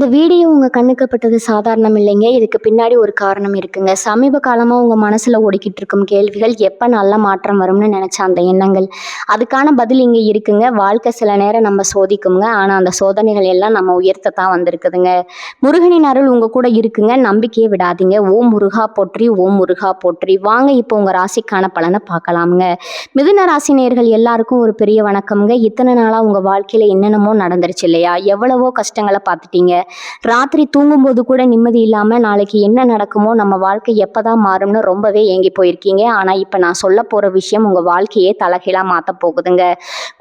இந்த வீடியோ உங்க கண்ணுக்கு பட்டது சாதாரணம் இல்லைங்க. இதுக்கு பின்னாடி ஒரு காரணம் இருக்குங்க. சமீப காலமா உங்க மனசுல ஓடிக்கிட்டு இருக்கும் கேள்விகள், எப்ப நல்ல மாற்றம் வரும்னு நினைச்ச அந்த எண்ணங்கள், அதுக்கான பதில் இங்க இருக்குங்க. வாழ்க்கை சில நேரம் நம்ம சோதிக்குங்க. ஆனா அந்த சோதனைகள் எல்லாம் நம்ம உயர்த்தத்தான் வந்திருக்குதுங்க. முருகனின் அருள் உங்க கூட இருக்குங்க. நம்பிக்கையை விடாதீங்க. ஓம் முருகா போற்றி, ஓம் முருகா போற்றி. வாங்க இப்போ உங்க ராசிக்கான பலனை பார்க்கலாமுங்க. மிதுன ராசி நேயர்கள் எல்லாருக்கும் ஒரு பெரிய வணக்கம்ங்க. இத்தனை நாளா உங்க வாழ்க்கையில என்னென்னமோ நடந்துருச்சு இல்லையா? எவ்வளவோ கஷ்டங்களை பார்த்துட்டீங்க. ராத்திரி தூங்கும்போது கூட நிம்மதி இல்லாம நாளைக்கு என்ன நடக்குமோ, நம்ம வாழ்க்கை எப்பதான் மாறும்னு ரொம்பவே ஏங்கி போயிருக்கீங்க. ஆனா இப்ப நான் சொல்ல போற விஷயம் உங்க வாழ்க்கையே தலைகீழா மாத்த போகுதுங்க.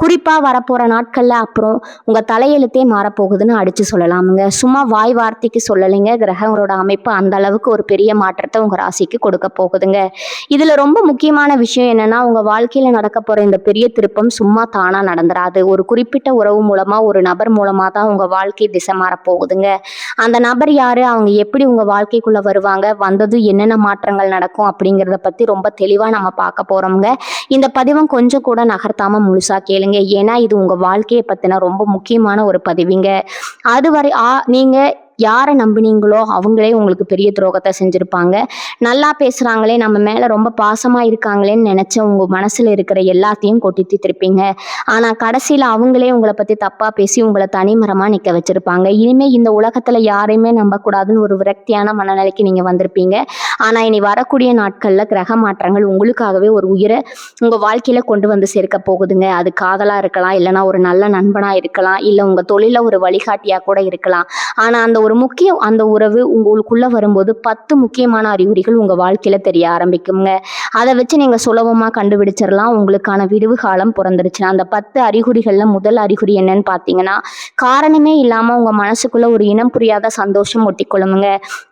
குறிப்பா வரப்போற நாட்கள்ல அப்புறம் உங்க தலையெழுத்தே மாறப்போகுதுன்னு அடிச்சு சொல்லலாமுங்க. சும்மா வாய் வார்த்தைக்கு சொல்லலைங்க. கிரகங்களோட அமைப்பு அந்த அளவுக்கு ஒரு பெரிய மாற்றத்தை உங்க ராசிக்கு கொடுக்க போகுதுங்க. இதுல ரொம்ப முக்கியமான விஷயம் என்னன்னா, உங்க வாழ்க்கையில நடக்க போற இந்த பெரிய திருப்பம் சும்மா தானா நடந்துராது. ஒரு குறிப்பிட்ட உறவு மூலமா, ஒரு நபர் மூலமா தான் உங்க வாழ்க்கை திசை மாற போகுதுங்க. அந்த நபர் யாரு, அவங்க எப்படி உங்க வாழ்க்கைக்குள்ள வருவாங்க, வந்ததும் என்னென்ன மாற்றங்கள் நடக்கும் அப்படிங்கிறத பத்தி ரொம்ப தெளிவா நம்ம பார்க்க போறோம்ங்க. இந்த பதிவும் கொஞ்சம் கூட நகர்த்தாம முழுசா கேளுங்க. ஏன்னா இது உங்க வாழ்க்கையை பத்தின ரொம்ப முக்கியமான ஒரு பதிவுங்க. அதுவரை நீங்க யாரை நம்பினீங்களோ அவங்களே உங்களுக்கு பெரிய துரோகத்தை செஞ்சுருப்பாங்க. நல்லா பேசுகிறாங்களே, நம்ம மேலே ரொம்ப பாசமாக இருக்காங்களேன்னு நினச்ச உங்கள் மனசில் இருக்கிற எல்லாத்தையும் கொட்டி தீர்த்திருப்பீங்க. ஆனால் கடைசியில் அவங்களே உங்களை பற்றி தப்பாக பேசி உங்களை தனிமரமாக நிற்க வச்சுருப்பாங்க. இனிமேல் இந்த உலகத்தில் யாரையுமே நம்பக்கூடாதுன்னு ஒரு விரக்தியான மனநிலைக்கு நீங்கள் வந்திருப்பீங்க. ஆனால் இனி வரக்கூடிய நாட்களில் கிரக மாற்றங்கள் உங்களுக்காகவே ஒரு உயிரை உங்கள் வாழ்க்கையில் கொண்டு வந்து சேர்க்க போகுதுங்க. அது காதலாக இருக்கலாம், இல்லைனா ஒரு நல்ல நண்பனாக இருக்கலாம், இல்லை உங்கள் தொழிலில் ஒரு வழிகாட்டியாக கூட இருக்கலாம். ஆனால் அந்த உறவு உங்களுக்குள்ள வரும்போது 10 முக்கியமான அறிகுறிகள் உங்க வாழ்க்கையில தெரிய ஆரம்பிக்குங்க. அதை வச்சு நீங்க சுலபமா கண்டுபிடிச்சிடலாம் உங்களுக்கான விடுவு காலம் பிறந்துருச்சுன்னா. அந்த 10 அறிகுறிகள்ல முதல் அறிகுறி என்னன்னு பாத்தீங்கன்னா, காரணமே இல்லாம உங்க மனசுக்குள்ள ஒரு இனம் புரியாத சந்தோஷம் ஒட்டிக்கொள்ளுங்க.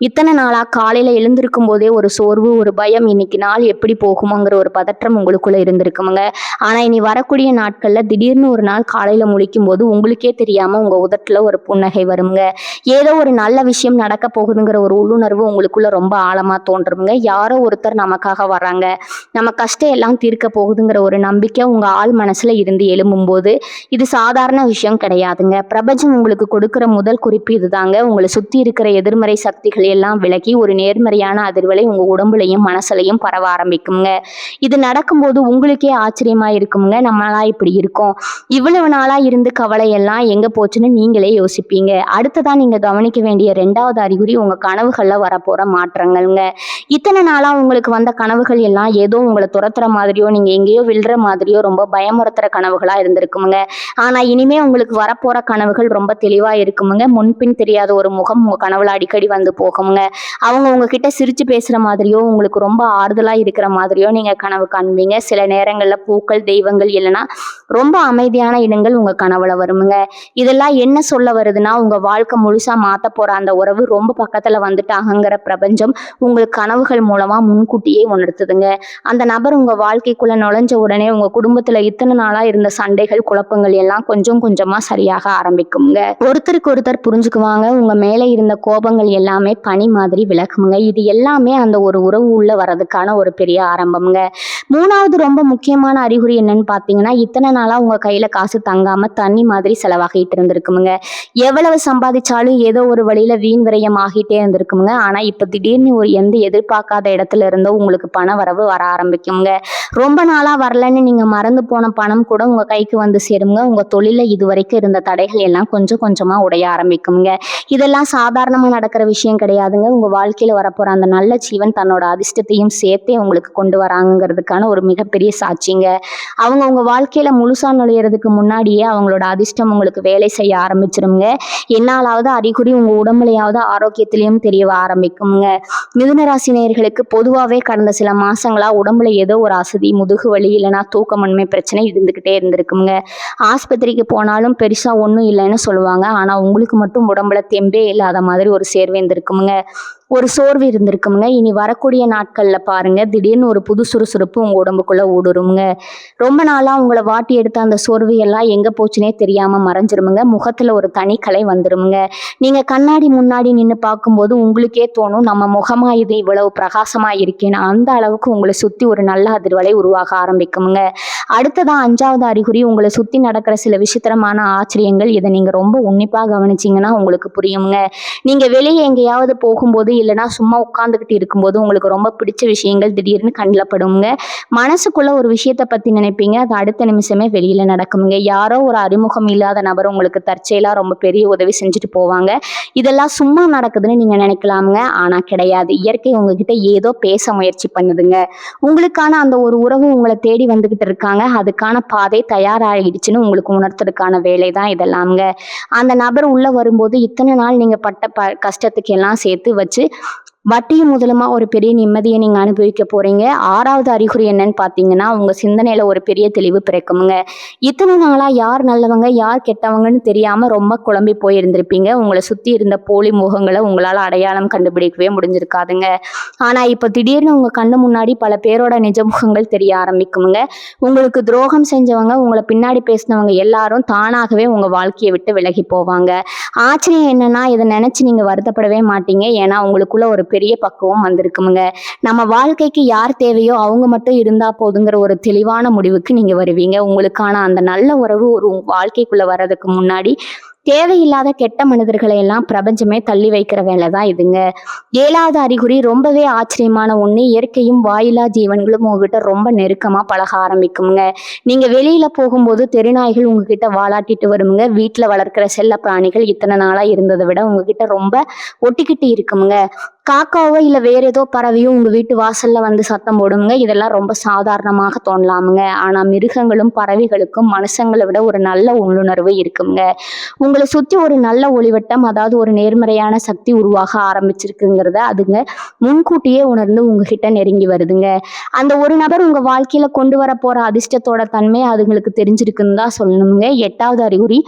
இத்தனை நாளா காலையில எழுந்திருக்கும் போதே ஒரு சோர்வு, ஒரு பயம், இன்னைக்கு நாள் எப்படி போகுமோங்கிற ஒரு பதற்றம் உங்களுக்குள்ள இருந்திருக்குமுங்க. ஆனா இனி வரக்கூடிய நாட்கள்ல திடீர்னு ஒரு நாள் காலையில முழிக்கும் போது உங்களுக்கே தெரியாம உங்க உதட்டுல ஒரு புன்னகை வருங்க. ஏதோ ஒரு நல்ல விஷயம் நடக்க போகுதுங்கிற ஒரு உள்ளுணர்வு உங்களுக்குள்ள ரொம்ப ஆழமா தோன்றுங்க. யாரோ ஒருத்தர் நமக்காக வர்றாங்க, நம்ம கஷ்டம் எல்லாம் தீர்க்க போகுதுங்கிற ஒரு நம்பிக்கை உங்க ஆள் மனசுல இருந்து எழும்பும் போது இது சாதாரண விஷயம் கிடையாதுங்க. பிரபஞ்சம் உங்களுக்கு கொடுக்கிற முதல் குறிப்பு இதுதாங்க. உங்களை சுத்தி இருக்கிற எதிர்மறை சக்திகள் எல்லாம் விலகி ஒரு நேர்மறையான அதிர்வலை உங்க உடம்புலையும் மனசுலையும் பரவ ஆரம்பிக்குங்க. இது நடக்கும்போது உங்களுக்கே ஆச்சரியமா இருக்குங்க. நம்மளா இப்படி இருக்கோம், இவ்வளவு நாளா இருந்து கவலை எல்லாம் எங்க போச்சுன்னு நீங்களே யோசிப்பீங்க. அடுத்ததான் நீங்க கவனிக்க வேண்டிய 2வது அறிகுறி உங்க கனவுகள்ல வரப்போற மாற்றங்கள்ங்க. இத்தனை நாளா உங்களுக்கு வந்த கனவுகள் எல்லாம் ஏதோ உங்களை துரத்துற மாதிரியோ, நீங்க எங்கேயோ விழுற மாதிரியோ ரொம்ப பயமுறுத்துற கனவுகளா இருந்திருக்குமுங்க. ஆனா இனிமே உங்களுக்கு வரப்போற கனவுகள் ரொம்ப தெளிவா இருக்குமுங்க. முன்பின் தெரியாத ஒரு முகம் உங்க கனவுல அடிக்கடி வந்து போகுமுங்க. அவங்க உங்ககிட்ட சிரிச்சு பேசுற மாதிரியோ, உங்களுக்கு ரொம்ப ஆறுதலா இருக்கிற மாதிரியோ நீங்க கனவு காண்பீங்க. சில நேரங்கள்ல பூக்கள், தெய்வங்கள், இல்லைன்னா ரொம்ப அமைதியான இடங்கள் உங்க கனவுல வருமுங்க. இதெல்லாம் என்ன சொல்ல வருதுன்னா, உங்க வாழ்க்கை முழுசா மாத்த போற அந்த உறவு ரொம்ப பக்கத்துல வந்துட்டாங்கிற பிரபஞ்சம் உங்களுக்கு கனவுகள் மூலமா முன்கூட்டியே உணர்த்துதுங்க. அந்த நபர் உங்க வாழ்க்கைக்குள்ள நுழைஞ்ச உடனே உங்க குடும்பத்துல இத்தனை நாளா இருந்த சண்டைகள், குழப்பங்கள் எல்லாம் கொஞ்சம் கொஞ்சமா சரியாக ஆரம்பிக்குங்க. ஒருத்தருக்கு ஒருத்தர் புரிஞ்சுக்குவாங்க. உங்க மேல இருந்த கோபங்கள் எல்லாமே பனி மாதிரி விலகுங்க. இது எல்லாமே அந்த ஒரு உறவு உள்ள வர்றதுக்கான ஒரு பெரிய ஆரம்பம்ங்க. 3வது ரொம்ப முக்கியமான அறிகுறி என்னன்னு பாத்தீங்கன்னா, இத்தனை நாளா உங்க கையில காசு தங்காம தண்ணி மாதிரி செலவாகிட்டு இருந்திருக்குமுங்க. எவ்வளவு சம்பாதிச்சாலும் ஏதோ ஒரு வழியில வீண் விரயம் ஆகிட்டே இருந்திருக்குங்க. ஆனா இப்ப திடீர்னு ஒரு எந்த எதிர்பார்க்காத இடத்துல இருந்தோ உங்களுக்கு பண வரவு வர ஆரம்பிக்குங்க. ரொம்ப நாளா வரலன்னு நீங்க மறந்து போன பணம் கூட உங்க கைக்கு வந்து சேருங்க. உங்க தொழில இதுவரைக்கும் இருந்த தடைகள் எல்லாம் கொஞ்சம் கொஞ்சமா உடைய ஆரம்பிக்குங்க. இதெல்லாம் சாதாரணமா நடக்கிற விஷயம் கிடையாதுங்க. உங்க வாழ்க்கையில வரப்போற அந்த நல்ல ஜீவன் தன்னோட அதிர்ஷ்டத்தையும் சேர்த்தே உங்களுக்கு கொண்டு வராங்கிறதுக்கான ஒரு மிகப்பெரிய சாட்சிங்க. அவங்க உங்க வாழ்க்கையில முழுசா நுழையிறதுக்கு முன்னாடியே அவங்களோட அதிர்ஷ்டம் உங்களுக்கு வேலை செய்ய ஆரம்பிச்சிருங்க. என்னாலாவது அறிகுறி உங்க உடம்புலையாவது ஆரோக்கியத்திலையும் தெரிய ஆரம்பிக்குங்க. மிதுன ராசி நேயர்களுக்கு பொதுவாகவே கடந்த சில மாசங்களா உடம்புல ஏதோ ஒரு அசதி, முதுகு வலி, இல்லைன்னா தூக்கமின்மை பிரச்சனை இருந்துகிட்டே இருந்திருக்குங்க. ஆஸ்பத்திரிக்கு போனாலும் பெருசா ஒன்றும் இல்லைன்னு சொல்லுவாங்க. ஆனா உங்களுக்கு மட்டும் உடம்புல தெம்பே இல்லாத மாதிரி ஒரு சேர்வு இருந்திருக்குங்க. ஒரு சோர்வு இருந்திருக்குமுங்க. இனி வரக்கூடிய நாட்கள்ல பாருங்க, திடீர்னு ஒரு புது சுறுசுறுப்பு உங்க உடம்புக்குள்ள ஊடுருவுங்க. ரொம்ப நாளா உங்கள வாட்டி எடுத்த அந்த சோர்வு எல்லாம் எங்க போச்சுன்னே தெரியாம மறைஞ்சிருமுங்க. முகத்துல ஒரு தனி கலை வந்துருமுங்க. நீங்க கண்ணாடி முன்னாடி நின்னு பார்க்கும்போது உங்களுக்கே தோணும், நம்ம முகமா இது இவ்வளவு பிரகாசமா இருக்கேன்னு. அந்த அளவுக்கு உங்கள சுத்தி ஒரு நல்ல அதிர்வலை உருவாக ஆரம்பிக்குமுங்க. அடுத்ததா 5வது அறிகுறி, உங்கள சுத்தி நடக்கிற சில விசித்திரமான ஆச்சரியங்கள். இத நீங்க ரொம்ப உன்னிப்பா கவனிச்சீங்கன்னா உங்களுக்கு புரியுமுங்க. நீங்க வெளிய எங்கேயாவது போகும்போது, இல்லைன்னா சும்மா உட்கார்ந்துகிட்டு இருக்கும்போது உங்களுக்கு ரொம்ப பிடிச்ச விஷயங்கள் திடீர்னு கண்ல படுமுங்க. மனசுக்குள்ள ஒரு விஷயத்த பத்தி நினைப்பீங்க, அது அடுத்த நிமிஷமே வெளியில நடக்குமுங்க. யாரோ ஒரு அறிமுகம் இல்லாத நபர் உங்களுக்கு தற்செயலா ரொம்ப பெரிய உதவி செஞ்சுட்டு போவாங்க. இதெல்லாம் சும்மா நடக்குதுன்னு நீங்க நினைக்கலாமுங்க. ஆனா கிடையாது. இயற்கை உங்ககிட்ட ஏதோ பேச முயற்சி பண்ணுதுங்க. உங்களுக்கான அந்த ஒரு உறவு உங்கள தேடி வந்துகிட்டு இருக்காங்க. அதுக்கான பாதை தயாராகிடுச்சுன்னு உங்களுக்கு உணர்த்துறதுக்கான வேலை தான் இதெல்லாமுங்க. அந்த நபர் உள்ள வரும்போது இத்தனை நாள் நீங்க பட்ட கஷ்டத்துக்கு எல்லாம் சேர்த்து வச்சு வட்டியும் முதலுமா ஒரு பெரிய நிம்மதியை நீங்க அனுபவிக்க போறீங்க. 6வது அறிகுறி என்னன்னு பாத்தீங்கன்னா, உங்க சிந்தனையில ஒரு பெரிய தெளிவு பிறக்குமுங்க. இத்தனை நாளா யார் நல்லவங்க யார் கெட்டவங்கன்னு தெரியாம ரொம்ப குழம்பி போயிருந்திருப்பீங்க. உங்களை சுத்தி இருந்த போலி முகங்களை உங்களால அடையாளம் கண்டுபிடிக்கவே முடிஞ்சிருக்காதுங்க. ஆனா இப்ப திடீர்னு உங்க கண்ணு முன்னாடி பல பேரோட நிஜ முகங்கள் தெரிய ஆரம்பிக்குமுங்க. உங்களுக்கு துரோகம் செஞ்சவங்க, உங்களை பின்னாடி பேசினவங்க எல்லாரும் தானாகவே உங்க வாழ்க்கையை விட்டு விலகி போவாங்க. ஆச்சரியம் என்னன்னா, இதை நினைச்சு நீங்க வருத்தப்படவே மாட்டீங்க. ஏன்னா உங்களுக்குள்ள ஒரு பெரிய பக்குவம் வந்திருக்குமுங்க. நம்ம வாழ்க்கைக்கு யார் தேவையோ அவங்க மட்டும் இருந்தா போதுங்கிற ஒரு தெளிவான முடிவுக்கு நீங்க வருவீங்க. உங்களுக்கான அந்த நல்ல உறவு ஒரு வாழ்க்கைக்குள்ள வர்றதுக்கு முன்னாடி தேவையில்லாத கெட்ட மனிதர்களை எல்லாம் பிரபஞ்சமே தள்ளி வைக்கிற வேலை தான் இதுங்க. 7வது அறிகுறி ரொம்பவே ஆச்சரியமான ஒண்ணு. இயற்கையும் வாயிலா ஜீவன்களும் உங்ககிட்ட ரொம்ப நெருக்கமா பழக ஆரம்பிக்குங்க. நீங்க வெளியில போகும்போது தெருநாய்கள் உங்ககிட்ட வாலாட்டிட்டு வருமுங்க. வீட்டுல வளர்க்கிற செல்ல பிராணிகள் இத்தனை நாளா இருந்ததை விட உங்ககிட்ட ரொம்ப ஒட்டிக்கிட்டு இருக்குமுங்க. காக்காவோ இல்ல வேற ஏதோ பறவையோ உங்க வீட்டு வாசல்ல வந்து சத்தம் போடுங்க. இதெல்லாம் ரொம்ப சாதாரணமாக தோணலாமுங்க. ஆனா மிருகங்களும் பறவைகளுக்கும் மனுஷங்களை விட ஒரு நல்ல உள்ளுணர்வு இருக்குங்க. உங்களை சுத்தி ஒரு நல்ல ஒளிவட்டம், அதாவது ஒரு நேர்மறையான சக்தி உருவாக ஆரம்பிச்சிருக்குங்கிறத அதுங்க முன்கூட்டியே உணர்ந்து உங்ககிட்ட நெருங்கி வருதுங்க. அந்த ஒரு நபர் உங்க வாழ்க்கையில கொண்டு வர போற அதிர்ஷ்டத்தோட தன்மை அதுங்களுக்கு தெரிஞ்சிருக்குன்னு தான் சொல்லணுங்க. 8வது அறிகுறி,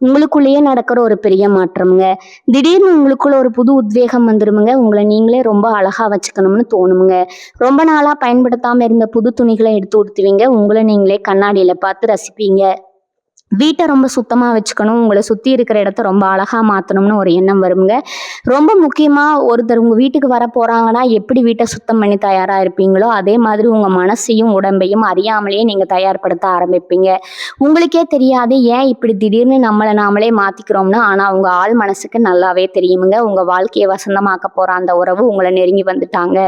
உங்களுக்குள்ளேயே நடக்கிற ஒரு பெரிய மாற்றம்ங்க. திடீர்னு உங்களுக்குள்ள ஒரு புது உத்வேகம் வந்துருமுங்க. உங்களை நீங்களே ரொம்ப அழகா வச்சுக்கணும்னு தோணுமுங்க. ரொம்ப நாளா பயன்படுத்தாம இருந்த புது துணிகளை எடுத்து உடுத்துவீங்க. உங்களை நீங்களே கண்ணாடியில பார்த்து ரசிப்பீங்க. வீட்டை ரொம்ப சுத்தமா வச்சுக்கணும், உங்களை சுத்தி இருக்கிற இடத்த ரொம்ப அழகா மாத்தணும்னு ஒரு எண்ணம் வருங்க. ரொம்ப முக்கியமா ஒருத்தர் உங்க வீட்டுக்கு வர போறாங்கன்னா எப்படி வீட்டை சுத்தம் பண்ணி தயாரா இருப்பீங்களோ அதே மாதிரி உங்க மனசையும் உடம்பையும் அறியாமலேயே நீங்க தயார்படுத்த ஆரம்பிப்பீங்க. உங்களுக்கே தெரியாது ஏன் இப்படி திடீர்னு நம்மளை நாமளே மாத்திக்கிறோம்னு. ஆனா உங்க ஆள் மனசுக்கு நல்லாவே தெரியுமுங்க. உங்க வாழ்க்கையை வசந்தமாக்க போற அந்த உறவு உங்களை நெருங்கி வந்துட்டாங்க.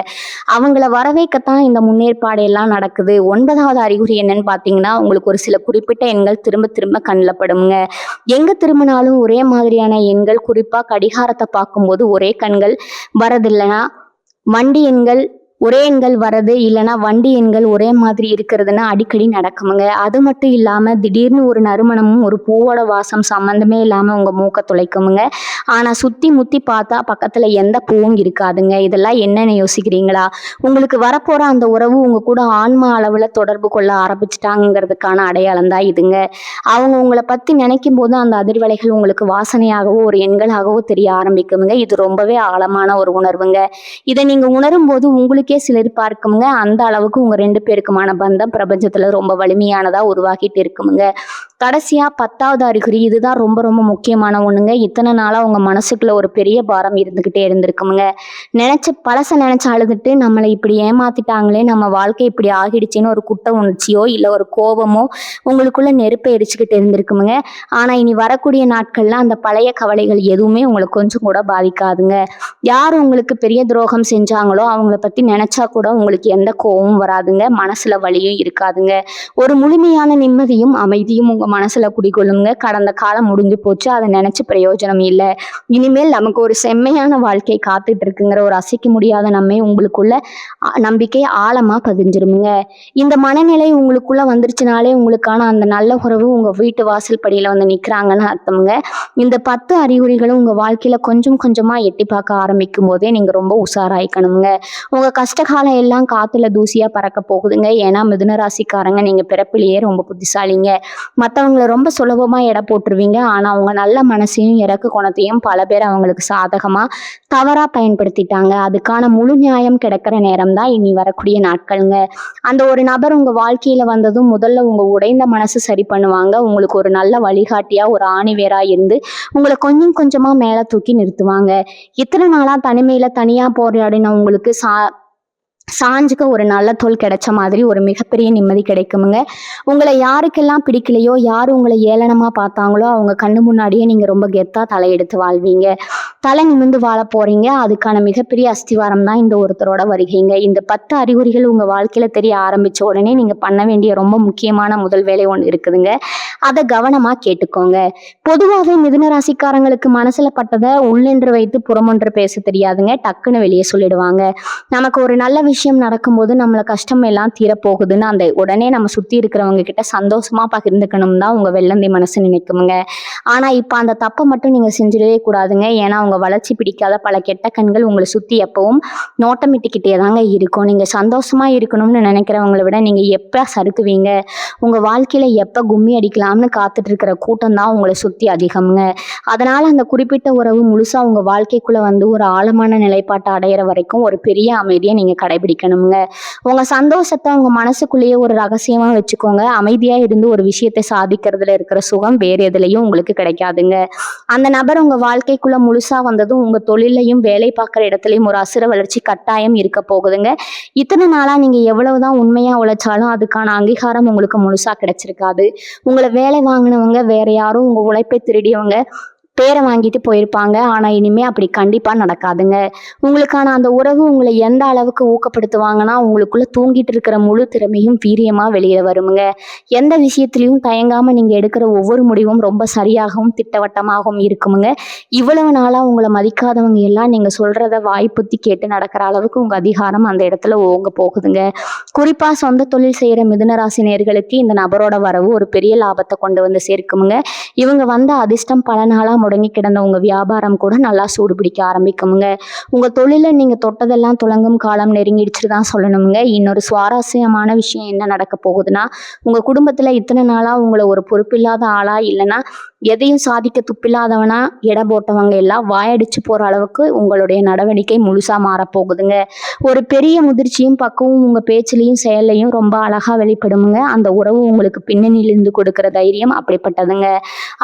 அவங்கள வரவேற்கத்தான் இந்த முன்னேற்பாடு எல்லாம் நடக்குது. 9வது அறிகுறி என்னன்னு பாத்தீங்கன்னா, உங்களுக்கு ஒரு சில குறிப்பிட்ட எண்கள் திரும்ப திரும்ப கண்ணில் படுமுங்க. எங்க திரும்பினாலும் ஒரே மாதிரியான எண்கள், குறிப்பா கடிகாரத்தை பார்க்கும்போது ஒரே கண்கள் வரதில்லைன்னா வண்டி எண்கள் ஒரே எண்கள் வரது, இல்லைன்னா வண்டி எண்கள் ஒரே மாதிரி இருக்கிறதுனா அடிக்கடி நடக்குமுங்க. அது மட்டும் இல்லாம திடீர்னு ஒரு நறுமணமும் ஒரு பூவோட வாசம் சம்மந்தமே இல்லாம உங்க மூக்க துளைக்குமுங்க. ஆனா சுத்தி முத்தி பார்த்தா பக்கத்துல எந்த பூவும் இருக்காதுங்க. இதெல்லாம் என்னன்னு யோசிக்கிறீங்களா? உங்களுக்கு வரப்போற அந்த உறவு உங்க கூட ஆன்மா அளவுல தொடர்பு கொள்ள ஆரம்பிச்சிட்டாங்கிறதுக்கான அடையாளம் தான் இதுங்க. அவங்க உங்களை பத்தி நினைக்கும் போது அந்த அதிர்வலைகள் உங்களுக்கு வாசனையாகவோ ஒரு எண்களாகவோ தெரிய ஆரம்பிக்குமுங்க. இது ரொம்பவே ஆழமான ஒரு உணர்வுங்க. இதை நீங்க உணரும் போது உங்களுக்கே சிலர் பார்க்குமுங்க. அந்த அளவுக்கு உங்க 2 பேருக்குமான பந்தம் பிரபஞ்சத்துல ரொம்ப வலிமையானதா உருவாக்கிட்டு இருக்குமுங்க. கடைசியா 10வது அறிகுறி, இதுதான் ரொம்ப ரொம்ப முக்கியமான ஒண்ணுங்க. இத்தனை நாளா உங்க மனசுக்குள்ள ஒரு பெரிய பாரம் இருந்துகிட்டே இருந்திருக்குமுங்க. பழச நினைச்சு அழுதுட்டு நம்மளை இப்படி ஏமாத்திட்டாங்களே, நம்ம வாழ்க்கை இப்படி ஆகிடுச்சுன்னு ஒரு குற்ற உணர்ச்சியோ இல்ல ஒரு கோபமோ உங்களுக்குள்ள நெருப்பை எரிச்சுக்கிட்டு இருந்திருக்குமுங்க. ஆனா இனி வரக்கூடிய நாட்கள்ல அந்த பழைய கவலைகள் எதுவுமே உங்களுக்கு கொஞ்சம் கூட பாதிக்காதுங்க. யார் உங்களுக்கு பெரிய துரோகம் செஞ்சாங்களோ அவங்கள பத்தி நினைச்சா கூட உங்களுக்கு எந்த கோபமும் வராதுங்க. மனசுல வலியும் இருக்காதுங்க. ஒரு முழுமையான நிம்மதியும் அமைதியும் உங்க மனசுல குடிகொள்ளுங்க. கடந்த காலம் முடிஞ்சு போச்சு, அதை நினைச்சு பிரயோஜனம் இல்லை. இனிமேல் நமக்கு ஒரு செம்மையான வாழ்க்கை காத்துட்டு இருக்குங்கிற ஒரு அசைக்க முடியாத உங்களுக்குள்ள நம்பிக்கை ஆழமா பதிஞ்சிருமுங்க. இந்த மனநிலை உங்களுக்குள்ள வந்துருச்சுனாலே உங்களுக்கான அந்த நல்ல உறவு உங்க வீட்டு வாசல் படியில வந்து நிக்கிறாங்கன்னு அர்த்தமுங்க. இந்த 10 அறிகுறிகளும் உங்க வாழ்க்கையில கொஞ்சம் கொஞ்சமா எட்டி பார்க்க ஆரம்பிக்கும் போதே நீங்க ரொம்ப உஷாராயிக்கணுங்க. உங்க கஷ்டகாலம் எல்லாம் காத்துல தூசியா பறக்க போகுதுங்க. ஏன்னா மிதுன ராசிக்காரங்க நீங்க பிறப்பிலேயே ரொம்ப புத்திசாலிங்க. மற்றவங்களை ரொம்ப சுலபமா எடை போட்டுருவீங்க. ஆனா அவங்க நல்ல மனசையும் இறக்க குணத்தையும் பல பேர் அவங்களுக்கு சாதகமா தவறா பயன்படுத்திட்டாங்க. அதுக்கான முழு நியாயம் கிடைக்கிற நேரம் தான் இனி வரக்கூடிய நாட்களுங்க. அந்த ஒரு நபர் உங்க வாழ்க்கையில வந்ததும் முதல்ல உங்க உடைந்த மனசு சரி பண்ணுவாங்க. உங்களுக்கு ஒரு நல்ல வழிகாட்டியா ஒரு ஆணிவேரா இருந்து உங்களை கொஞ்சம் கொஞ்சமா மேல தூக்கி நிறுத்துவாங்க. இத்தனை நாளா தனிமையில தனியா போராடின உங்களுக்கு சாஞ்சுக்க ஒரு நல்ல தோல் கிடைச்ச மாதிரி ஒரு மிகப்பெரிய நிம்மதி கிடைக்குமுங்க. உங்களை யாருக்கெல்லாம் பிடிக்கலையோ, யார் உங்களை ஏளனமா பார்த்தாங்களோ அவங்க கண்ணு முன்னாடியே நீங்க ரொம்ப கெத்தா தலையெடுத்து வாழ்வீங்க. தலை நிமிர்ந்து வாழ போறீங்க. அதுக்கான மிகப்பெரிய அஸ்திவாரம் தான் இந்த ஒருத்தரோட வருகைங்க. இந்த 10 அறிகுறிகள் உங்க வாழ்க்கையில தெரிய ஆரம்பிச்ச உடனே நீங்க பண்ண வேண்டிய ரொம்ப முக்கியமான முதல் வேலை ஒன்று இருக்குதுங்க. அதை கவனமா கேட்டுக்கோங்க. பொதுவாகவே மிதுன ராசிக்காரங்களுக்கு மனசுல பட்டதை உள்ளென்று வைத்து புறமொன்று பேச தெரியாதுங்க. டக்குன்னு வெளியே சொல்லிடுவாங்க. நமக்கு ஒரு நல்ல விஷயம் நடக்கும்போது நம்மள கஷ்டம் எல்லாம் தீரப்போகுதுன்னு அந்த உடனே நம்ம சுத்தி இருக்கிறவங்க கிட்ட சந்தோஷமா பகிர்ந்துக்கணும் தான் உங்க வெள்ளந்தி மனசு நினைக்குமுங்க. ஆனா இப்ப அந்த தப்பை மட்டும் நீங்க செஞ்சிடவே கூடாதுங்க. ஏன்னா உங்க வளர்ச்சி பிடிக்காத பல கெட்ட கண்கள் உங்களை சுத்தி எப்பவும் நோட்டமிட்டுக்கிட்டே தாங்க இருக்கும். நீங்க சந்தோஷமா இருக்கணும்னு நினைக்கிறவங்களை விட நீங்க எப்ப சறுக்குவீங்க, உங்க வாழ்க்கையில எப்ப கும்மி அடிக்கலாம்னு காத்துட்டு இருக்கிற கூட்டம் தான் உங்களை சுத்தி அதிகம்ங்க. அதனால அந்த குறிப்பிட்ட உறவு முழுசா உங்க வாழ்க்கைக்குள்ள வந்து ஒரு ஆழமான நிலைப்பாட்டை அடையிற வரைக்கும் ஒரு பெரிய அமைதியை நீங்க கடைபிடிக்கணுங்க. உங்க சந்தோஷத்தை உங்க மனசுக்குள்ளேயே ஒரு ரகசியமா வச்சுக்கோங்க. அமைதியா இருந்து ஒரு விஷயத்தை சாதிக்கிறதுல இருக்கிற சுகம் வேற எதுலையும் உங்களுக்கு கிடைக்காதுங்க. அந்த நபர் உங்க வாழ்க்கைக்குள்ள முழுசா வந்ததும் உங்க தொழிலையும் வேலை பார்க்குற இடத்துலயும் ஒரு அசுர வளர்ச்சி கட்டாயம் இருக்க போகுதுங்க. இத்தனை நாளா நீங்க எவ்வளவுதான் உண்மையா உழைச்சாலும் அதுக்கான அங்கீகாரம் உங்களுக்கு முழுசா கிடைச்சிருக்காது. உங்களை வேலை வாங்கினவங்க வேற யாரும் உங்க உழைப்பை திருடியவங்க பேரை வாங்கிட்டு போயிருப்பாங்க. ஆனா இனிமே அப்படி கண்டிப்பா நடக்காதுங்க. உங்களுக்கான அந்த உறவு உங்களை எந்த அளவுக்கு ஊக்கப்படுத்துவாங்கன்னா உங்களுக்குள்ள தூங்கிட்டு இருக்கிற முழு திறமையும் வீரியமா வெளியே வருமுங்க. எந்த விஷயத்திலையும் தயங்காம நீங்க எடுக்கிற ஒவ்வொரு முடிவும் ரொம்ப சரியாகவும் திட்டவட்டமாகவும் இருக்குமுங்க. இவ்வளவு நாளா உங்களை மதிக்காதவங்க எல்லாம் நீங்க சொல்றத வாய்ப்புத்தி கேட்டு நடக்கிற அளவுக்கு உங்க அதிகாரம் அந்த இடத்துல ஓங்க போகுதுங்க. குறிப்பா சொந்த தொழில் செய்யற மிதுனராசி நேயர்களுக்கு இந்த நபரோட வரவு ஒரு பெரிய லாபத்தை கொண்டு வந்து சேர்க்குமுங்க. இவங்க வந்த அதிர்ஷ்டம் பல நாளா முடங்கி கிடந்த உங்க வியாபாரம் கூட நல்லா சூடு பிடிக்க ஆரம்பிக்குமுங்க. உங்க தொழில நீங்க தொட்டதெல்லாம் துலங்கும் காலம் நெருங்கிடுச்சு தான் சொல்லணுமுங்க. இன்னொரு சுவாரஸ்யமான விஷயம் என்ன நடக்க போகுதுன்னா, உங்க குடும்பத்துல இத்தனை நாளா உங்களை ஒரு பொறுப்பில்லாத ஆளா இல்லைன்னா எதையும் சாதிக்க துப்பில்லாதவனா எடை போட்டவங்க எல்லாம் வாயடிச்சு போற அளவுக்கு உங்களுடைய நடவடிக்கை முழுசா மாறப்போகுதுங்க. ஒரு பெரிய முதிர்ச்சியும் பக்குவம் உங்க பேச்சிலையும் செயல்லையும் ரொம்ப அழகா வெளிப்படுமுங்க. அந்த உறவு உங்களுக்கு பின்னணியிலிருந்து கொடுக்கிற தைரியம் அப்படிப்பட்டதுங்க.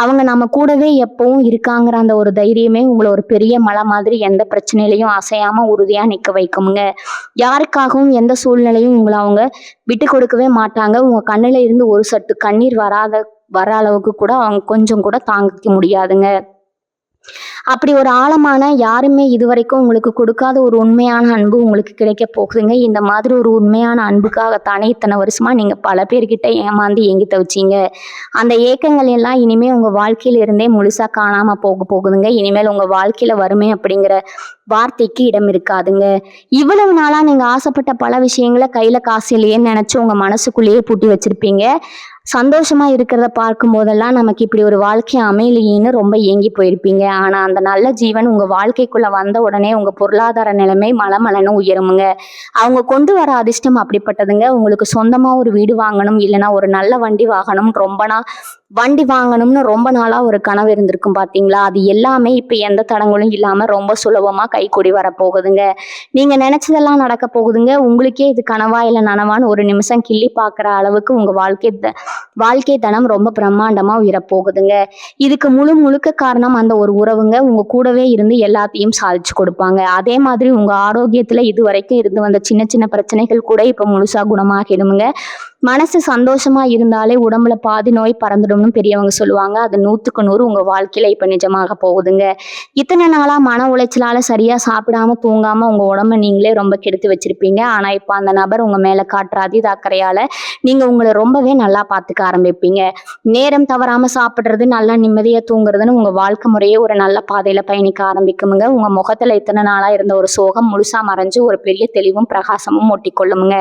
அவங்க நம்ம கூடவே எப்பவும் இருக்காங்கிற அந்த ஒரு தைரியமே உங்களை ஒரு பெரிய மலை மாதிரி எந்த பிரச்சனையிலையும் அசையாம உறுதியா நிக்க வைக்குமுங்க. யாருக்காகவும் எந்த சூழ்நிலையும் உங்களை அவங்க விட்டு கொடுக்கவே மாட்டாங்க. உங்க கண்ணுல இருந்து ஒரு சட்டு கண்ணீர் வர அளவுக்கு கூட அவங்க கொஞ்சம் கூட தாங்கிக்க முடியாதுங்க. அப்படி ஒரு ஆழமான யாருமே இதுவரைக்கும் உங்களுக்கு கொடுக்காத ஒரு உண்மையான அன்பு உங்களுக்கு கிடைக்க போகுதுங்க. இந்த மாதிரி ஒரு உண்மையான அன்புக்காகத்தானே இத்தனை வருஷமா நீங்க பல பேர்கிட்ட ஏமாந்து ஏங்கி தவிச்சீங்க. அந்த ஏக்கங்கள் எல்லாம் இனிமே உங்க வாழ்க்கையில இருந்தே முழுசா காணாம போகுதுங்க. இனிமேல் உங்க வாழ்க்கையில வறுமை அப்படிங்கிற வார்த்தைக்கு இடம் இருக்காதுங்க. இவ்வளவு நாளா நீங்க ஆசைப்பட்ட பல விஷயங்களை கையில காசு இல்லையேன்னு நினைச்சு உங்க மனசுக்குள்ளேயே பூட்டி வச்சிருப்பீங்க. சந்தோஷமா இருக்கிறத பார்க்கும் போதெல்லாம் நமக்கு இப்படி ஒரு வாழ்க்கை அமையலையேன்னு ரொம்ப ஏங்கி போயிருப்பீங்க. ஆனா அந்த நல்ல ஜீவன் உங்க வாழ்க்கைக்குள்ள வந்த உடனே உங்க பொருளாதார நிலைமை மலமலன்னு உயருமுங்க. அவங்க கொண்டு வர அதிர்ஷ்டம் அப்படிப்பட்டதுங்க. உங்களுக்கு சொந்தமா ஒரு வீடு வாங்கணும், இல்லைன்னா ஒரு நல்ல வண்டி வாங்கணும்னு ரொம்ப நாளா ஒரு கனவு இருந்திருக்கும் பாத்தீங்களா? அது எல்லாமே இப்ப எந்த தடங்களும் இல்லாம ரொம்ப சுலபமா கைக்கூடி வரப்போகுதுங்க. நீங்க நினைச்சதெல்லாம் நடக்க போகுதுங்க. உங்களுக்கே இது கனவா இல்லை நனவான்னு ஒரு நிமிஷம் கிள்ளி பார்க்குற அளவுக்கு உங்க வாழ்க்கை தனம் ரொம்ப பிரம்மாண்டமா உயரப்போகுதுங்க. இதுக்கு முழுக்க காரணம் அந்த ஒரு உறவுங்க. உங்க கூடவே இருந்து எல்லாத்தையும் சாதிச்சு கொடுப்பாங்க. அதே மாதிரி உங்க ஆரோக்கியத்துல இது வரைக்கும் இருந்து வந்த சின்ன சின்ன பிரச்சனைகள் கூட இப்ப முழுசா குணமாகிடுமுங்க. மனசு சந்தோஷமா இருந்தாலே உடம்புல பாதி நோய் பறந்துடும்னு பெரியவங்க சொல்லுவாங்க. அது 100க்கு 100 உங்க வாழ்க்கையில இப்ப நிஜமாக போகுதுங்க. இத்தனை நாளா மன உளைச்சலால சரியா சாப்பிடாம தூங்காம உங்க உடம்ப நீங்களே ரொம்ப கெடுத்து வச்சிருப்பீங்க. ஆனா இப்ப அந்த நபர் உங்க மேல காட்டுற அதீத அக்கறையால நீங்க உங்களை ரொம்பவே நல்லா பார்த்துக்க ஆரம்பிப்பீங்க. நேரம் தவறாம சாப்பிடுறது, நல்லா நிம்மதியா தூங்குறதுன்னு உங்க வாழ்க்கை முறையே ஒரு நல்ல பாதையில பயணிக்க ஆரம்பிக்குமுங்க. உங்க முகத்துல இத்தனை நாளா இருந்த ஒரு சோகம் முழுசா மறைஞ்சு ஒரு பெரிய தெளிவும் பிரகாசமும் ஒட்டிக்கொள்ளுமுங்க.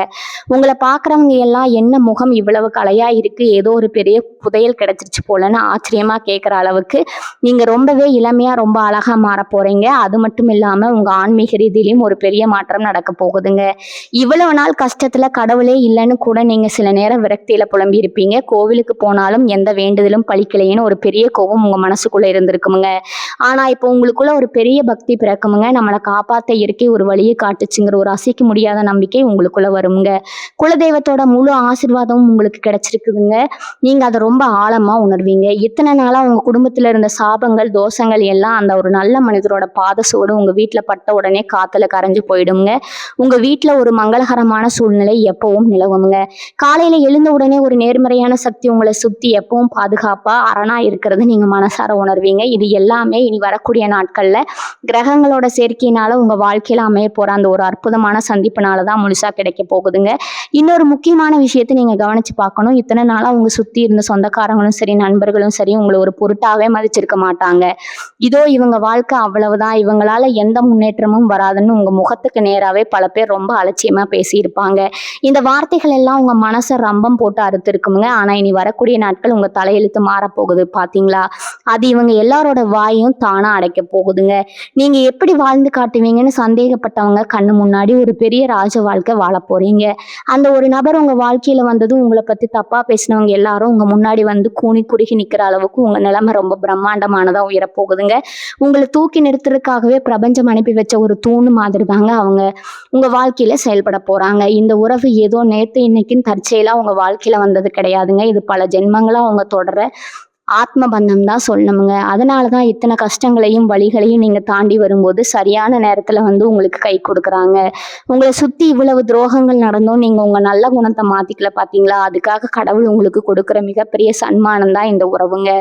உங்களை பாக்குறவங்க எல்லாம் என்ன என்ன முகம் இவ்வளவு கலையா இருக்கு, ஏதோ ஒரு பெரிய புதையல் கிடைச்சிருச்சு போலன்னு ஆச்சரியமா கேட்குற அளவுக்கு நீங்க ரொம்பவே இளமையா ரொம்ப அழகா மாற போறீங்க. அது மட்டும் இல்லாம உங்க ஆன்மீக ரீதியிலும் ஒரு பெரிய மாற்றம் நடக்க போகுதுங்க. இவ்வளவு நாள் கஷ்டத்துல கடவுளே இல்லைன்னு கூட நீங்க சில நேரம் விரக்தியில புலம்பி இருப்பீங்க. கோவிலுக்கு போனாலும் எந்த வேண்டுதலும் பலிக்கலையேன்னு ஒரு பெரிய கோபம் உங்க மனசுக்குள்ள இருந்திருக்குமுங்க. ஆனா இப்போ உங்களுக்குள்ள ஒரு பெரிய பக்தி பிறக்குமுங்க. நம்மளை காப்பாத்த இயற்கை ஒரு வழியை காட்டுச்சுங்கிற ஒரு அசைக்க முடியாத நம்பிக்கை உங்களுக்குள்ள வருங்க. குலதெய்வத்தோட முழு ஆசீர்வாதமும் உங்களுக்கு கிடைச்சிருக்குதுங்க. நீங்க அதை ரொம்ப ஆழமா உணர்வீங்க. இத்தனை நாளா உங்க குடும்பத்துல இருந்த சாபங்கள் தோஷங்கள் எல்லாம் அந்த ஒரு நல்ல மனிதரோட பாதசோடு உங்க வீட்டுல பட்ட உடனே காத்துல கரைஞ்சு போயிடுங்க. உங்க வீட்டுல ஒரு மங்களகரமான சூழ்நிலை எப்பவும் நிலவுங்க. காலையில எழுந்த உடனே ஒரு நேர்மறையான சக்தி உங்களை சுத்தி எப்பவும் பாதுகாப்பா அரணா இருக்கிறது நீங்க மனசார உணர்வீங்க. இது எல்லாமே இனி வரக்கூடிய நாட்கள்ல கிரகங்களோட சேர்க்கையினால உங்க வாழ்க்கையில அமைய போற அந்த ஒரு அற்புதமான சந்திப்புனாலதான் முழுசா கிடைக்க போகுதுங்க. இன்னொரு முக்கியமான விஷயத்தை நீங்க கவனிச்சு பார்க்கணும். இத்தனை நாளா உங்க சுத்தி இருந்த சொந்தக்காரங்களும் சரி நண்பர்களும் சரி உங்களை ஒரு பொருட்டாவே மதிச்சிருக்க மாட்டாங்க. இதோ இவங்க வாழ்க்கை அவ்வளவுதான், இவங்களால எந்த முன்னேற்றமும் வராதுன்னு உங்க முகத்துக்கு நேராவே பல பேர் ரொம்ப அலட்சியமா பேசியிருப்பாங்க. இந்த வார்த்தைகள் எல்லாம் உங்க மனசை ரம்பம் போட்டு அறுத்திருக்குங்க. ஆனா இனி வரக்கூடிய நாட்கள் உங்க தலையெழுத்து மாறப்போகுது பாத்தீங்களா? அது இவங்க எல்லாரோட வாயும் தானா அடைக்க போகுதுங்க. நீங்க எப்படி வாழ்ந்து காட்டுவீங்கன்னு சந்தேகப்பட்டவங்க கண்ணு முன்னாடி ஒரு பெரிய ராஜ வாழ்க்கை வாழ போறீங்க. அந்த ஒரு நபர் உங்க வாழ்க்கையில வந்ததும் உங்களை பத்தி தப்பா பேசினவங்க எல்லாரும் உங்க முன்னாடி வந்து கூனி குறுகி நிக்கிற அளவுக்கு உங்க நிலைமை ரொம்ப பிரம்மாண்டமானதா உயரப்போகுதுங்க. உங்களை தூக்கி நிறுத்துறதுக்காகவே பிரபஞ்சம் அனுப்பி வச்ச ஒரு தூணு மாதிரி தாங்க அவங்க உங்க வாழ்க்கையில செயல்பட போறாங்க. இந்த உறவு ஏதோ நேத்து இன்னைக்குன்னு தற்செயலா உங்க வாழ்க்கையில வந்தது கிடையாதுங்க. இது பல ஜென்மங்களா அவங்க தொடர ஆத்ம பந்தம் தான் சொல்லணுமுங்க. அதனாலதான் இத்தனை கஷ்டங்களையும் வழிகளையும் நீங்க தாண்டி வரும்போது சரியான நேரத்துல வந்து உங்களுக்கு கை கொடுக்குறாங்க. உங்களை சுத்தி இவ்வளவு துரோகங்கள் நடந்தும் நீங்க உங்க நல்ல குணத்தை மாத்திக்கல பாத்தீங்களா? அதுக்காக கடவுள் உங்களுக்கு கொடுக்குற மிகப்பெரிய சன்மானம் தான் இந்த உறவுங்க.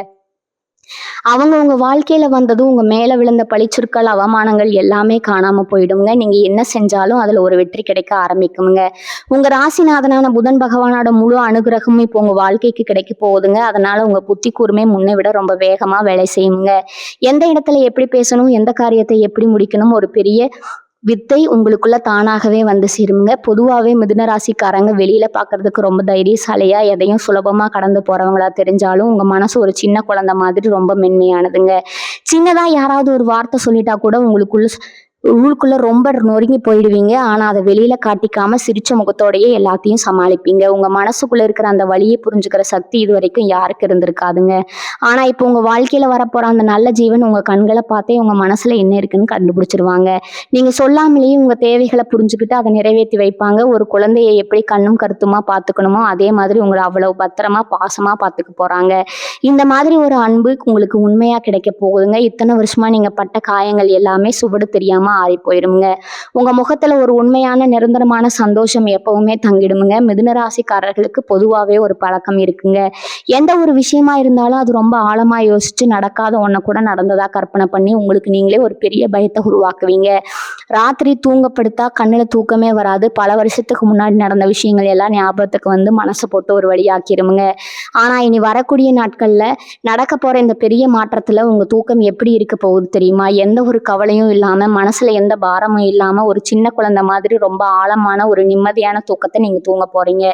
அவங்க உங்க வாழ்க்கையில வந்ததும் உங்க மேல விழுந்த பழிச்சொற்கள் அவமானங்கள் எல்லாமே காணாம போயிடுங்க. நீங்க என்ன செஞ்சாலும் அதுல ஒரு வெற்றி கிடைக்க ஆரம்பிக்குங்க. உங்க ராசிநாதனான புதன் பகவானோட முழு அனுகிரகமும் இப்போ உங்க வாழ்க்கைக்கு கிடைக்க போகுதுங்க. அதனால உங்க புத்தி கூர்மை முன்னை விட ரொம்ப வேகமா வேலை செய்யுங்க. எந்த இடத்துல எப்படி பேசணும், எந்த காரியத்தை எப்படி முடிக்கணும் ஒரு பெரிய வித்தை உங்களுக்குள்ள தானாகவே வந்து சேருங்க. பொதுவாகவே மிதுன ராசிக்காரங்க வெளியில பார்க்கறதுக்கு ரொம்ப தைரியசாலியா எதையும் சுலபமா கடந்து போறவங்களா தெரிஞ்சாலும் உங்க மனசு ஒரு சின்ன குழந்தை மாதிரி ரொம்ப மென்மையானதுங்க. சின்னதா யாராவது ஒரு வார்த்தை சொல்லிட்டா கூட உள்ளுக்குள்ள ரொம்ப நொறுங்கி போயிடுவீங்க. ஆனா அதை வெளியில காட்டிக்காம சிரிச்ச முகத்தோடயே எல்லாத்தையும் சமாளிப்பீங்க. உங்க மனசுக்குள்ள இருக்கிற அந்த வலியை புரிஞ்சுக்கிற சக்தி இது வரைக்கும் யாருக்கு இருந்திருக்காதுங்க. ஆனா இப்போ உங்க வாழ்க்கையில வரப்போற அந்த நல்ல ஜீவன் உங்க கண்களை பார்த்தே உங்க மனசுல என்ன இருக்குன்னு கண்டுபிடிச்சிருவாங்க. நீங்க சொல்லாமலேயே உங்க தேவைகளை புரிஞ்சுக்கிட்டு அதை நிறைவேற்றி வைப்பாங்க. ஒரு குழந்தையை எப்படி கண்ணும் கருத்துமா பார்த்துக்கணுமோ அதே மாதிரி உங்களை அவ்வளவு பத்திரமா பாசமா பார்த்துக்க போறாங்க. இந்த மாதிரி ஒரு அன்பு உங்களுக்கு உண்மையா கிடைக்க போகுதுங்க. இத்தனை வருஷமா நீங்க பட்ட காயங்கள் எல்லாமே சுவடு தெரியாம ஆறி போயிருமுங்க. உங்க முகத்துல ஒரு உண்மையான நிரந்தரமான சந்தோஷம் எப்பவுமே தங்கிடுமுங்க. மிதுன ராசிக்காரர்களுக்கு பொதுவாகவே ஒரு பழக்கம் இருக்குங்க. எந்த ஒரு விஷயமா இருந்தாலும் அது ரொம்ப ஆழமா யோசிச்சு நடக்காத ஒன்ன கூட நடந்ததா கற்பனை பண்ணி உங்களுக்கு நீங்களே ஒரு பெரிய பயத்தை உருவாக்குவீங்க. ராத்திரி தூங்கப்படுத்தா கண்ணுல தூக்கமே வராது. பல வருஷத்துக்கு முன்னாடி நடந்த விஷயங்கள் எல்லாம் ஞாபகத்துக்கு வந்து மனசை போட்டு ஒரு வழியாக்கிருமுங்க. ஆனா இனி வரக்கூடிய நாட்கள்ல நடக்க போற இந்த பெரிய மாற்றத்துல உங்க தூக்கம் எப்படி இருக்க போகுது தெரியுமா? எந்த ஒரு கவலையும் இல்லாம மனசுல எந்த பாரமும் இல்லாம ஒரு சின்ன குழந்தை மாதிரி ரொம்ப ஆழமான ஒரு நிம்மதியான தூக்கத்தை நீங்க தூங்க போறீங்க.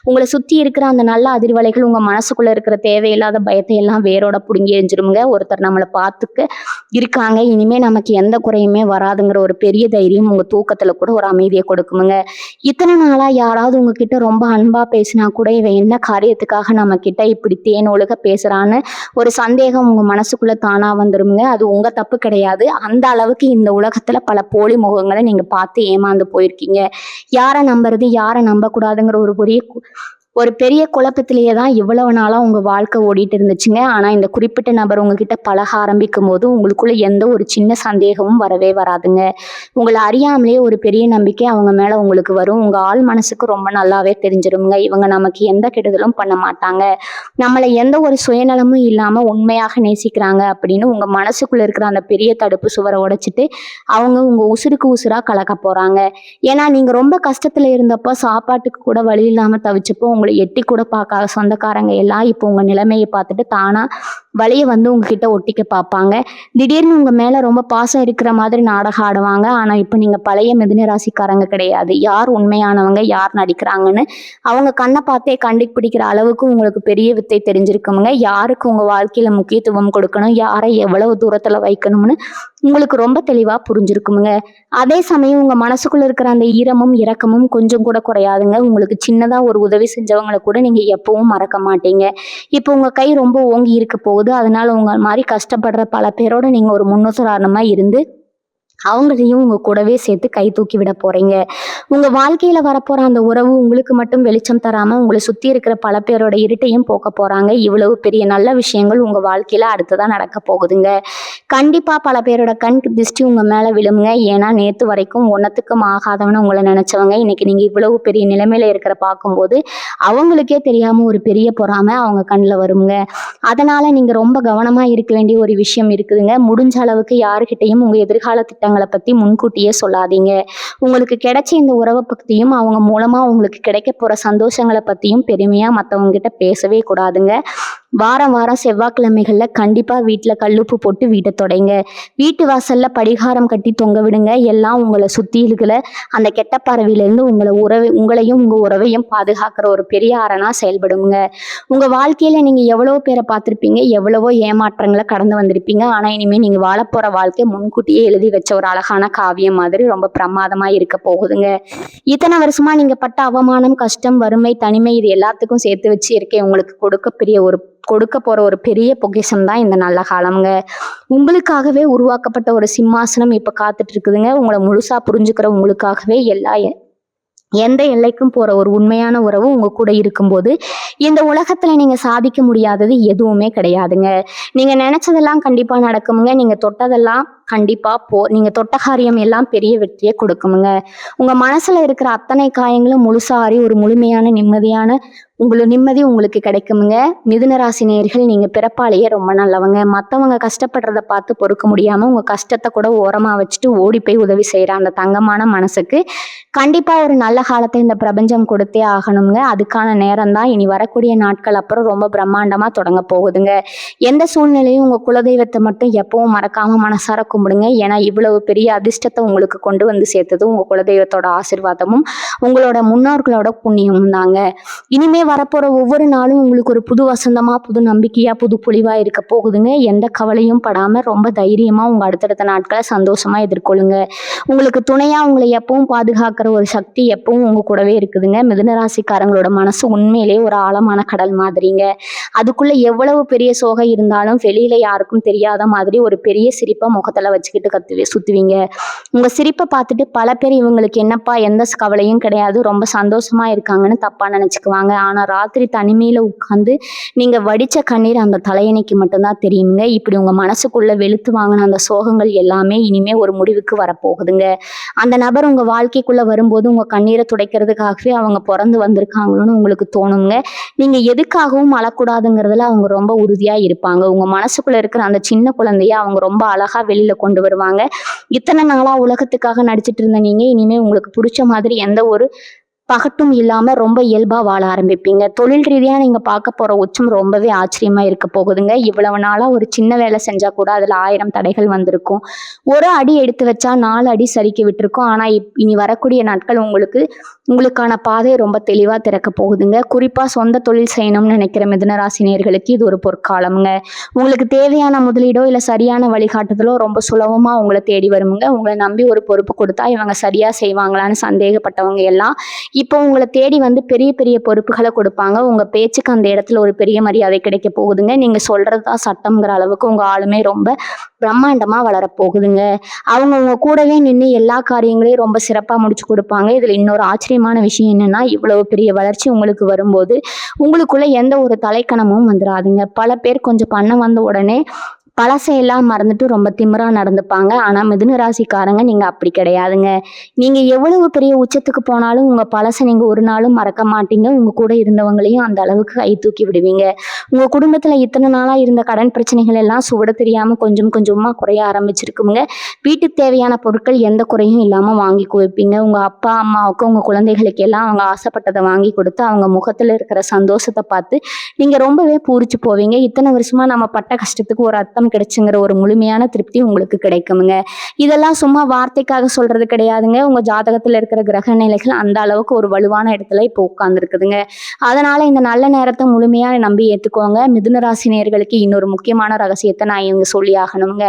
உங்களை சுத்தி இருக்கிற அந்த நல்ல அதிர்வலைகள் உங்க மனசுக்குள்ள இருக்கிற தேவையில்லாத பயத்தை எல்லாம் வேரோட புடுங்கி எரிஞ்சிருமுங்க. ஒருத்தர் நம்மளை பார்த்துக்க இருக்காங்க, இனிமே நமக்கு எந்த குறையுமே வராதுங்கிற ஒரு பெரிய தைரியம் உங்க தூக்கத்துல கூட ஒரு அமைதியை கொடுக்குமுங்க. இத்தனை நாளா யாராவது உங்ககிட்ட ரொம்ப அன்பா பேசினா கூட இவன் என்ன காரியத்துக்காக நம்ம கிட்ட இப்படி தேன் ஒழுக பேசுறான்னு ஒரு சந்தேகம் உங்க மனசுக்குள்ள தானா வந்துருமுங்க. அது உங்க தப்பு கிடையாது. அந்த அளவுக்கு இந்த உலகத்துல பல போலி முகங்களை நீங்க பார்த்து ஏமாந்து போயிருக்கீங்க. யாரை நம்புறது யாரை நம்ப கூடாதுங்கிற ஒரு பெரிய குழப்பத்திலேயே தான் இவ்வளவு நாளா உங்க வாழ்க்கை ஓடிட்டு இருந்துச்சுங்க. ஆனா இந்த குறிப்பிட்ட நபர் உங்ககிட்ட பழக ஆரம்பிக்கும் போது உங்களுக்குள்ள எந்த ஒரு சின்ன சந்தேகமும் வரவே வராதுங்க. உங்களை அறியாமலே ஒரு பெரிய நம்பிக்கை அவங்க மேல உங்களுக்கு வரும். உங்க ஆள் மனசுக்கு ரொம்ப நல்லாவே தெரிஞ்சிருங்க. இவங்க நமக்கு எந்த கெடுதலும் பண்ண மாட்டாங்க, நம்மளை எந்த ஒரு சுயநலமும் இல்லாம உண்மையாக நேசிக்கிறாங்க அப்படின்னு உங்க மனசுக்குள்ள இருக்கிற அந்த பெரிய தடுப்பு சுவரை உடைச்சிட்டு அவங்க உங்க உசுருக்கு உசுரா கலக்க போறாங்க. ஏன்னா நீங்க ரொம்ப கஷ்டத்துல இருந்தப்போ சாப்பாட்டுக்கு கூட வழி இல்லாம தவிச்சப்போ உங்களை எட்டி கூட பார்க்காத சொந்தக்காரங்க எல்லாம் இப்போ உங்க நிலைமையை பார்த்துட்டு தானா வலிய வந்து உங்ககிட்ட ஒட்டிக்க பார்ப்பாங்க. திடீர்னு உங்க மேல ரொம்ப பாசம் இருக்கிற மாதிரி நாடகம் ஆடுவாங்க. ஆனா இப்ப நீங்க பழைய மிதுன ராசிக்காரங்க கிடையாது. யார் உண்மையானவங்க, யார் நடிக்கிறாங்கன்னு அவங்க கண்ணை பார்த்தே கண்டுபிடிக்கிற அளவுக்கு உங்களுக்கு பெரிய வித்தை தெரிஞ்சிருக்குமுங்க. யாருக்கு உங்க வாழ்க்கையில முக்கியத்துவம் கொடுக்கணும், யாரை எவ்வளவு தூரத்துல வைக்கணும்னு உங்களுக்கு ரொம்ப தெளிவா புரிஞ்சிருக்குமுங்க. அதே சமயம் உங்க மனசுக்குள்ள இருக்கிற அந்த ஈரமும் இரக்கமும் கொஞ்சம் கூட குறையாதுங்க. உங்களுக்கு சின்னதா ஒரு உதவி செஞ்சவங்களை கூட நீங்க எப்பவும் மறக்க மாட்டீங்க. இப்போ உங்க கை ரொம்ப ஓங்கி இருக்க போகுது. அதனால உங்க மாதிரி கஷ்டப்படுற பல பேரோட நீங்க ஒரு முன்னுதாரணமா இருந்து அவங்களையும் உங்க கூடவே சேர்த்து கை தூக்கி விட போறீங்க. உங்க வாழ்க்கையில வரப்போற அந்த உறவு உங்களுக்கு மட்டும் வெளிச்சம் தராம உங்களை சுத்தி இருக்கிற பல பேரோட இருட்டையும் போக்க போறாங்க. இவ்வளவு பெரிய நல்ல விஷயங்கள் உங்க வாழ்க்கையில அடுத்ததா நடக்க போகுதுங்க. கண்டிப்பா பல பேரோட கண் திருஷ்டி உங்க மேல விழுமுங்க. ஏன்னா நேத்து வரைக்கும் ஒன்னத்துக்கும் ஆகாதவன உங்களை நினைச்சவங்க இன்னைக்கு நீங்க இவ்வளவு பெரிய நிலைமையில இருக்கிற பார்க்கும்போது அவங்களுக்கே தெரியாம ஒரு பெரிய பொறாமை அவங்க கண்ணில் வருங்க. அதனால நீங்க ரொம்ப கவனமா இருக்க வேண்டிய ஒரு விஷயம் இருக்குதுங்க. முடிஞ்ச அளவுக்கு யாருக்கிட்டையும் உங்க எதிர்கால திட்டங்களை பத்தி முன்கூட்டியே சொல்லாதீங்க. உங்களுக்கு கிடைச்ச இந்த உறவை பத்தியும் அவங்க மூலமா உங்களுக்கு கிடைக்க போற சந்தோஷங்களை பத்தியும் பெருமையா மற்றவங்க கிட்ட பேசவே கூடாதுங்க. வாரம் வாரம் செவ்வாய்க்கிழமைகள்ல கண்டிப்பா வீட்டுல கல்லுப்பு போட்டு வீட்டை தொடைங்க. வீட்டு வாசல்ல படிகாரம் கட்டி தொங்க விடுங்க. எல்லாம் உங்களை சுத்தி இருக்கிற அந்த கெட்ட பறவையிலிருந்து உங்களையும் உங்க உறவையும் பாதுகாக்கிற ஒரு பெரிய அரணா செயல்படுங்க. உங்க வாழ்க்கையில நீங்க எவ்வளவோ பேரை பார்த்திருப்பீங்க, எவ்வளவோ ஏமாற்றங்களை கடந்து வந்திருப்பீங்க. ஆனா இனிமே நீங்க வாழப்போற வாழ்க்கை முன்கூட்டியே எழுதி வச்ச ஒரு அழகான காவியம் மாதிரி ரொம்ப பிரமாதமா இருக்க போகுதுங்க. இத்தனை வருஷமா நீங்க பட்ட அவமானம், கஷ்டம், வறுமை, தனிமை இது எல்லாத்துக்கும் சேர்த்து வச்சு இருக்கேன் உங்களுக்கு கொடுக்க போற ஒரு பெரிய பொக்கிஷம் தான் இந்த நல்ல காலம்ங்க. உங்களுக்காகவே உருவாக்கப்பட்ட ஒரு சிம்மாசனம் இப்ப காத்துட்டு இருக்குதுங்க. உங்களை முழுசா புரிஞ்சுக்கிற உங்களுக்காகவே எந்த எல்லைக்கும் போற ஒரு உண்மையான உறவு உங்க கூட இருக்கும்போது இந்த உலகத்துல நீங்க சாதிக்க முடியாதது எதுவுமே கிடையாதுங்க. நீங்க நினைச்சதெல்லாம் கண்டிப்பா நடக்குமுங்க. நீங்க தொட்ட காரியம் எல்லாம் பெரிய வெற்றியை கொடுக்குமுங்க. உங்க மனசுல இருக்கிற அத்தனை காயங்களும் முழுசாரி ஒரு முழுமையான நிம்மதி உங்களுக்கு கிடைக்குமுங்க. மிதுன ராசி நேயர்கள் நீங்க பிறப்பாலேயே ரொம்ப நல்லவங்க. மத்தவங்க கஷ்டப்படுறத பார்த்து பொறுக்க முடியாம உங்க கஷ்டத்தை கூட ஓரமா வச்சுட்டு ஓடி போய் உதவி செய்யற அந்த தங்கமான மனசுக்கு கண்டிப்பா ஒரு நல்ல காலத்தை இந்த பிரபஞ்சம் கொடுத்தே ஆகணுங்க. அதுக்கான நேரம் தான் இனி வரக்கூடிய நாட்கள் அப்புறம் ரொம்ப பிரம்மாண்டமா தொடங்க போகுதுங்க. எந்த சூழ்நிலையும் உங்க குலதெய்வத்தை மட்டும் எப்பவும் மறக்காம மனசார கும்பிடுங்க. ஏன்னா இவ்வளவு பெரிய அதிர்ஷ்டத்தை உங்களுக்கு கொண்டு வந்து சேர்த்தது உங்க குலதெய்வத்தோட ஆசீர்வாதமும் உங்களோட முன்னோர்களோட புண்ணியமும் தாங்க. இனிமே வரப்போற ஒவ்வொரு நாளும் உங்களுக்கு ஒரு புது வசந்தமா, புது நம்பிக்கையா, புது பொலிவா இருக்க போகுதுங்க. எந்த கவலையும் படாம ரொம்ப தைரியமா உங்க அடுத்தடுத்த நாட்களை சந்தோஷமா எதிர்கொள்ளுங்க. உங்களுக்கு துணையா உங்களை எப்பவும் பாதுகாக்கிற ஒரு சக்தி எப்பவும் உங்க கூடவே இருக்குதுங்க. மிதுன ராசிக்காரங்களோட மனசு உண்மையிலேயே ஒரு ஆழமான கடல் மாதிரிங்க. அதுக்குள்ள எவ்வளவு பெரிய சோகை இருந்தாலும் வெளியில யாருக்கும் தெரியாத மாதிரி ஒரு பெரிய சிரிப்பை முகத்துல வச்சுக்கிட்டு சுத்துவீங்க. உங்க சிரிப்பை பார்த்துட்டு பல பேர் இவங்களுக்கு என்னப்பா எந்த கவலையும் கிடையாது, ரொம்ப சந்தோஷமா இருக்காங்கன்னு தப்பா நினைச்சுக்குவாங்க. ஆனா ராத்திரி தனிமையில உட்கார்ந்து நீங்க வடிச்ச கண்ணீர் அந்த தலையணைக்கு மட்டும்தான் தெரியுங்க. இப்படி உங்க மனசுக்குள்ள வெளுத்து வாங்கின அந்த சோகங்கள் எல்லாமே இனிமே ஒரு முடிவுக்கு வரப்போகுதுங்க. அந்த நபர் உங்க வாழ்க்கைக்குள்ள வரும்போது உங்க கண்ணீரை துடைக்கிறதுக்காகவே அவங்க பிறந்து வந்திருக்காங்களோன்னு உங்களுக்கு தோணுங்க. நீங்க எதுக்காகவும் அழக்கூடாதுங்கிறதுல அவங்க ரொம்ப உறுதியா இருப்பாங்க. உங்க மனசுக்குள்ள இருக்கிற அந்த சின்ன குழந்தைய அவங்க ரொம்ப அழகா வெளியில கொண்டு வருவாங்க. இத்தனை நாளா உலகத்துக்காக நடிச்சிட்டு இருந்த நீங்க இனிமே உங்களுக்கு பிடிச்ச மாதிரி எந்த ஒரு பகட்டும் இல்லாம ரொம்ப இயல்பா வாழ ஆரம்பிப்பீங்க. தொழில் ரீதியா நீங்க பார்க்க போற உச்சம் ரொம்பவே ஆச்சரியமா இருக்க போகுதுங்க. இவ்வளவு நாளா ஒரு சின்ன வேலை செஞ்சா கூட அதுல 1000 தடைகள் வந்திருக்கும். ஒரு அடி எடுத்து வச்சா 4 அடி சரிக்கி விட்டுருக்கும். ஆனா இனி வரக்கூடிய நாட்கள் உங்களுக்கான பாதை ரொம்ப தெளிவா திறக்க போகுதுங்க. குறிப்பா சொந்த தொழில் செய்யணும்னு நினைக்கிற மிதுன ராசி நேயர்களுக்கு இது ஒரு பொற்காலம்ங்க. உங்களுக்கு தேவையான முதலீடோ இல்ல சரியான வழிகாட்டுதலோ ரொம்ப சுலபமா உங்களை தேடி வருமுங்க. உங்களை நம்பி ஒரு பொறுப்பு கொடுத்தா இவங்க சரியா செய்வாங்களான்னு சந்தேகப்பட்டவங்க எல்லாம் இப்போ உங்களை தேடி வந்து பெரிய பெரிய பொறுப்புகளை கொடுப்பாங்க. உங்க பேச்சுக்கு அந்த இடத்துல ஒரு பெரிய மரியாதை கிடைக்க போகுதுங்க. நீங்க சொல்றதுதான் சட்டம்ங்கிற அளவுக்கு உங்க ஆளுமே ரொம்ப பிரம்மாண்டமா வளரப்போகுதுங்க. அவங்க உங்க கூடவே நின்று எல்லா காரியங்களையும் ரொம்ப சிறப்பா முடிச்சு கொடுப்பாங்க. இதுல இன்னொரு ஆச்சரியமான விஷயம் என்னன்னா, இவ்வளவு பெரிய வளர்ச்சி உங்களுக்கு வரும்போது உங்களுக்குள்ள எந்த ஒரு தலைக்கணமும் வந்துடாதுங்க. பல பேர் கொஞ்சம் பண்ண வந்த உடனே பழசையெல்லாம் மறந்துட்டு ரொம்ப திமிரா நடந்துப்பாங்க. ஆனா மிதுன ராசிக்காரங்க நீங்க அப்படி கிடையாதுங்க. நீங்க எவ்வளவு பெரிய உச்சத்துக்கு போனாலும் உங்க பழச நீங்க ஒரு நாளும் மறக்க மாட்டீங்க. உங்க கூட இருந்தவங்களையும் அந்த அளவுக்கு கை தூக்கி விடுவீங்க. உங்க குடும்பத்துல இத்தனை நாளா இருந்த கடன் பிரச்சனைகள் எல்லாம் சுவட தெரியாம கொஞ்சம் கொஞ்சமா குறைய ஆரம்பிச்சிருக்குங்க. வீட்டுக்கு தேவையான பொருட்கள் எந்த குறையும் இல்லாம வாங்கி குவிப்பீங்க. உங்க அப்பா, அம்மாவுக்கு, உங்க குழந்தைகளுக்கு எல்லாம் அவங்க ஆசைப்பட்டதை வாங்கி கொடுத்து அவங்க முகத்துல இருக்கிற சந்தோஷத்தை பார்த்து நீங்க ரொம்பவே பூரிச்சு போவீங்க. இத்தனை வருஷமா நம்ம பட்ட கஷ்டத்துக்கு ஒரு அர்த்தம் கிடைச்சுங்கிற ஒரு முழுமையான திருப்தி உங்களுக்கு கிடைக்குமுங்க. இதெல்லாம் சும்மா வார்த்தைக்காக சொல்றது கிடையாதுங்க. உங்க ஜாதகத்துல இருக்கிற கிரக நிலைகள் அந்த அளவுக்கு ஒரு வலுவான இடத்துல இப்போ உட்கார்ந்துருக்குதுங்க. அதனால இந்த நல்ல நேரத்தை முழுமையா நம்பி ஏத்துக்கோங்க. மிதுன ராசி நேயர்களுக்கு இன்னொரு முக்கியமான ரகசியத்தை நான் இவங்க சொல்லி ஆகணுங்க.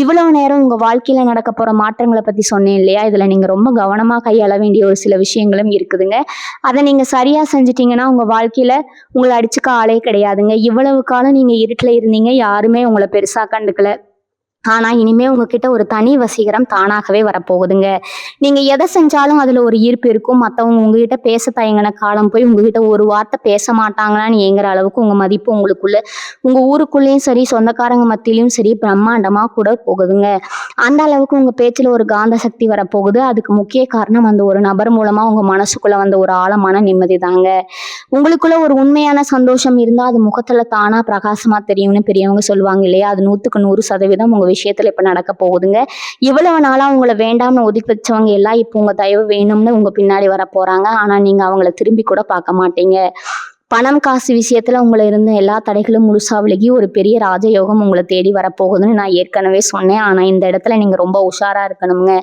இவ்வளவு நேரம் உங்க வாழ்க்கையில நடக்க போற மாற்றங்களை பத்தி சொன்னேன் இல்லையா? இதுல நீங்க ரொம்ப கவனமா கையாள வேண்டிய ஒரு சில விஷயங்களும் இருக்குதுங்க. அதை நீங்க சரியா செஞ்சிட்டீங்கன்னா உங்க வாழ்க்கையில உங்களை அடிச்சுக்க ஆளே கிடையாதுங்க. இவ்வளவு காலம் நீங்க இருட்டுல இருந்தீங்க, யாருமே உங்களை பெருசா கண்டுக்கல. ஆனா இனிமே உங்ககிட்ட ஒரு தனி வசீகரம் தானாகவே வரப்போகுதுங்க. நீங்க எதை செஞ்சாலும் அதுல ஒரு ஈர்ப்பு இருக்கும். மத்தவங்க உங்ககிட்ட பேச தயங்கின காலம் போய் உங்ககிட்ட ஒரு வார்த்தை பேச மாட்டாங்களான்னு ஏங்குற அளவுக்கு உங்க மதிப்பு உங்களுக்குள்ள, உங்க ஊருக்குள்ளேயும் சரி, சொந்தக்காரங்க மத்தியிலயும் சரி பிரம்மாண்டமா கூட போகுதுங்க. அந்த அளவுக்கு உங்க பேச்சுல ஒரு காந்த சக்தி வரப்போகுது. அதுக்கு முக்கிய காரணம் அந்த ஒரு நபர் மூலமா உங்க மனசுக்குள்ள வந்த ஒரு ஆழமான நிம்மதி தாங்க. உங்களுக்குள்ள ஒரு உண்மையான சந்தோஷம் இருந்தா அது முகத்துல தானா பிரகாசமா தெரியும்னு பெரியவங்க சொல்லுவாங்க இல்லையா? அது 100% உங்க விஷயத்துல இப்ப நடக்க போகுதுங்க. இவ்வளவு நாளா உங்களை வேண்டாம்னு ஒதுக்கி வச்சவங்க எல்லாம் இப்போ உங்க தயவு வேணும்னு உங்க பின்னாடி வர போறாங்க. ஆனா நீங்க அவங்கள திரும்பி கூட பார்க்க மாட்டீங்க. பணம் காசு விஷயத்துல உங்களை இருந்த எல்லா தடைகளும் முழுசா விலகி ஒரு பெரிய ராஜயோகம் உங்களை தேடி வரப்போகுதுன்னு நான் ஏற்கனவே சொன்னேன். ஆனா இந்த இடத்துல நீங்க ரொம்ப உஷாரா இருக்கணுங்க.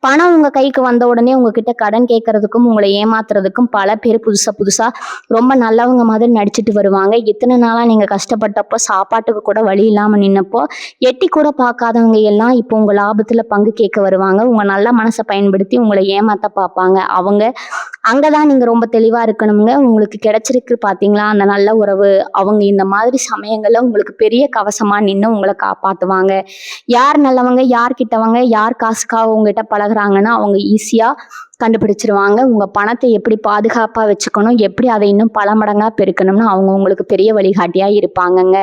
பணம் உங்க கைக்கு வந்த உடனே உங்ககிட்ட கடன் கேட்கறதுக்கும் உங்களை ஏமாத்துறதுக்கும் பல பேர் புதுசா புதுசா ரொம்ப நல்லவங்க மாதிரி நடிச்சிட்டு வருவாங்க. இத்தனை நாளா நீங்க கஷ்டப்பட்டப்போ சாப்பாட்டுக்கு கூட வழி இல்லாம நின்னப்போ எட்டி கூட பார்க்காதவங்க எல்லாம் இப்போ உங்க லாபத்துல பங்கு கேட்க வருவாங்க. உங்க நல்ல மனசை பயன்படுத்தி உங்களை ஏமாத்த பார்ப்பாங்க. அங்கதான் நீங்க ரொம்ப தெளிவா இருக்கணுங்க. உங்களுக்கு கிடைச்சிருக்கு பாத்தீங்களா அந்த நல்ல உறவு, அவங்க இந்த மாதிரி சமயங்கள்ல உங்களுக்கு பெரிய கவசமா நின்று உங்களை காப்பாத்துவாங்க. யார் நல்லவங்க, யார் கிட்டவங்க, யார் காசுக்காக உங்ககிட்ட பழகுறாங்கன்னா அவங்க ஈஸியா கண்டுபிடிச்சிருவாங்க. உங்க பணத்தை எப்படி பாதுகாப்பா வச்சுக்கணும், எப்படி அதை இன்னும் பல மடங்கா பெருக்கணும்னு அவங்க உங்களுக்கு பெரிய வழிகாட்டியா இருப்பாங்கங்க.